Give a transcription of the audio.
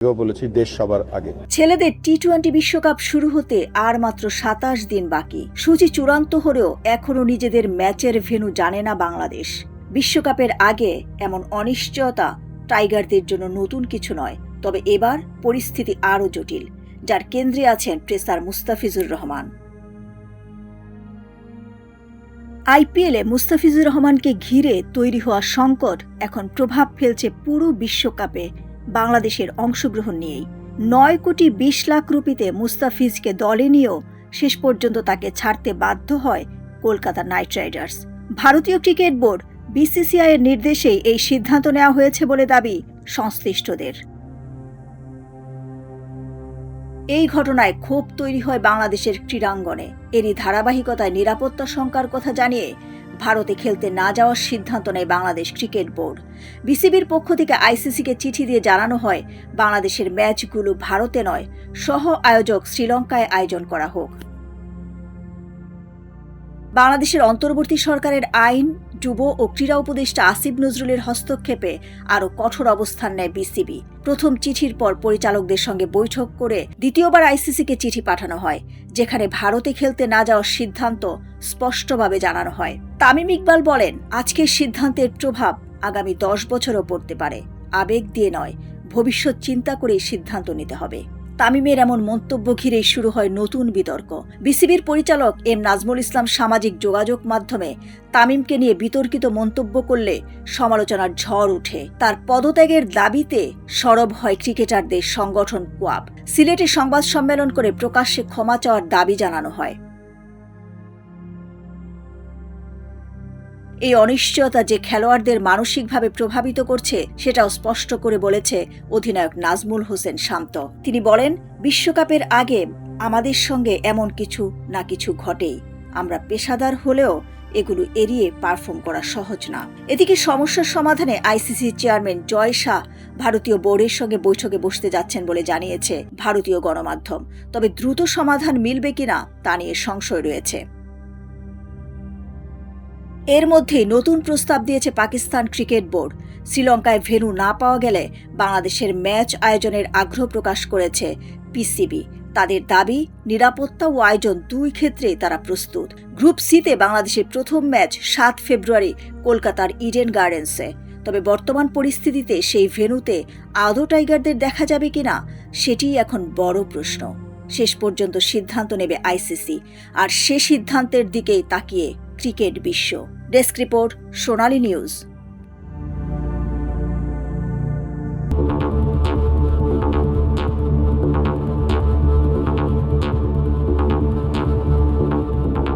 বলেছি দেশ সবার আগে। ছেলেদের টি-20 বিশ্বকাপ শুরু হতে আর মাত্র 27 দিন বাকি। সূচি চূড়ান্ত হলেও এখনও নিজেদের ম্যাচের ভেন্যু জানে না বাংলাদেশ। বিশ্বকাপের আগে এমন অনিশ্চয়তা টাইগারদের জন্য নতুন কিছু নয়, তবে এবার পরিস্থিতি আরও জটিল, যার কেন্দ্রে আছেন পেসার মুস্তাফিজুর রহমান। আইপিএলে মুস্তাফিজুর রহমানকে ঘিরে তৈরি হওয়া সংকট এখন প্রভাব ফেলছে পুরো বিশ্বকাপে বাংলাদেশের অংশগ্রহণ নিয়েই। 9 কোটি 20 লাখ রুপিতে মুস্তাফিজকে দলে নিয়েও শেষ পর্যন্ত তাকে ছাড়তে বাধ্য হয় কলকাতা নাইট রাইডার্স। ভারতীয় ক্রিকেট বোর্ড বিসিসিআই এর নির্দেশেই এই সিদ্ধান্ত নেওয়া হয়েছে বলে দাবি সংশ্লিষ্টদের। এই ঘটনায় ক্ষোভ তৈরি হয় বাংলাদেশের ক্রীড়াঙ্গনে। এরই ধারাবাহিকতায় নিরাপত্তা শঙ্কার কথা জানিয়ে ভারতে খেলতে না যাওয়ার সিদ্ধান্ত নেয় বাংলাদেশ ক্রিকেট বোর্ড। বিসিবির পক্ষ থেকে আইসিসিকে চিঠি দিয়ে জানানো হয় বাংলাদেশের ম্যাচগুলো ভারতে নয়, সহ আয়োজক শ্রীলঙ্কায় আয়োজন করা হোক। বাংলাদেশের অন্তর্বর্তী সরকারের আইন, যুব ও ক্রীড়া উপদেষ্টা আসিফ নজরুলের হস্তক্ষেপে আরও কঠোর অবস্থান নেয় বিসিবি। প্রথম চিঠির পর পরিচালকদের সঙ্গে বৈঠক করে দ্বিতীয়বার আইসিসিকে চিঠি পাঠানো হয়, যেখানে ভারতে খেলতে না যাওয়ার সিদ্ধান্ত স্পষ্টভাবে জানানো হয়। তামিম ইকবাল বলেন, আজকের সিদ্ধান্তের প্রভাব আগামী 10 বছরও পড়তে পারে। আবেগ দিয়ে নয়, ভবিষ্যৎ চিন্তা করেই সিদ্ধান্ত নিতে হবে। তামিমের এমন মন্তব্য ঘিরেই শুরু হয় নতুন বিতর্ক। বিসিবির পরিচালক এম নাজমুল ইসলাম সামাজিক যোগাযোগ মাধ্যমে তামিমকে নিয়ে বিতর্কিত মন্তব্য করলে সমালোচনার ঝড় ওঠে। তার পদত্যাগের দাবিতে সরব হয় ক্রিকেটারদের সংগঠন কোয়াব। সিলেটে সংবাদ সম্মেলন করে প্রকাশ্যে ক্ষমা চাওয়ার দাবি জানানো হয়। এই অনিশ্চয়তা যে খেলোয়াড়দের মানসিকভাবে প্রভাবিত করছে সেটাও স্পষ্ট করে বলেছে অধিনায়ক নাজমুল হোসেন শান্ত। তিনি বলেন, বিশ্বকাপের আগে আমাদের সঙ্গে এমন কিছু না কিছু ঘটেই। আমরা পেশাদার হলেও এগুলো এড়িয়ে পারফর্ম করা সহজ না। এদিকে সমস্যার সমাধানে আইসিসি চেয়ারম্যান জয় শাহ ভারতীয় বোর্ডের সঙ্গে বৈঠকে বসতে যাচ্ছেন বলে জানিয়েছে ভারতীয় গণমাধ্যম। তবে দ্রুত সমাধান মিলবে কিনা তা নিয়ে সংশয় রয়েছে। এর মধ্যেই নতুন প্রস্তাব দিয়েছে পাকিস্তান ক্রিকেট বোর্ড। শ্রীলঙ্কায় ভেন্যু না পাওয়া গেলে বাংলাদেশের ম্যাচ আয়োজনের আগ্রহ প্রকাশ করেছে পিসিবি। তাদের দাবি, নিরাপত্তা ও আয়োজন দুই ক্ষেত্রেই তারা প্রস্তুত। গ্রুপ সিতে বাংলাদেশের প্রথম ম্যাচ 7 ফেব্রুয়ারি কলকাতার ইডেন গার্ডেন্সে। তবে বর্তমান পরিস্থিতিতে সেই ভেন্যুতে আদৌ টাইগারদের দেখা যাবে কিনা সেটিই এখন বড় প্রশ্ন। শেষ পর্যন্ত সিদ্ধান্ত নেবে আইসিসি, আর সে সিদ্ধান্তের দিকেই তাকিয়ে ক্রিকেট বিশ্ব। ডেস্ক রিপোর্ট, সোনালী নিউজ।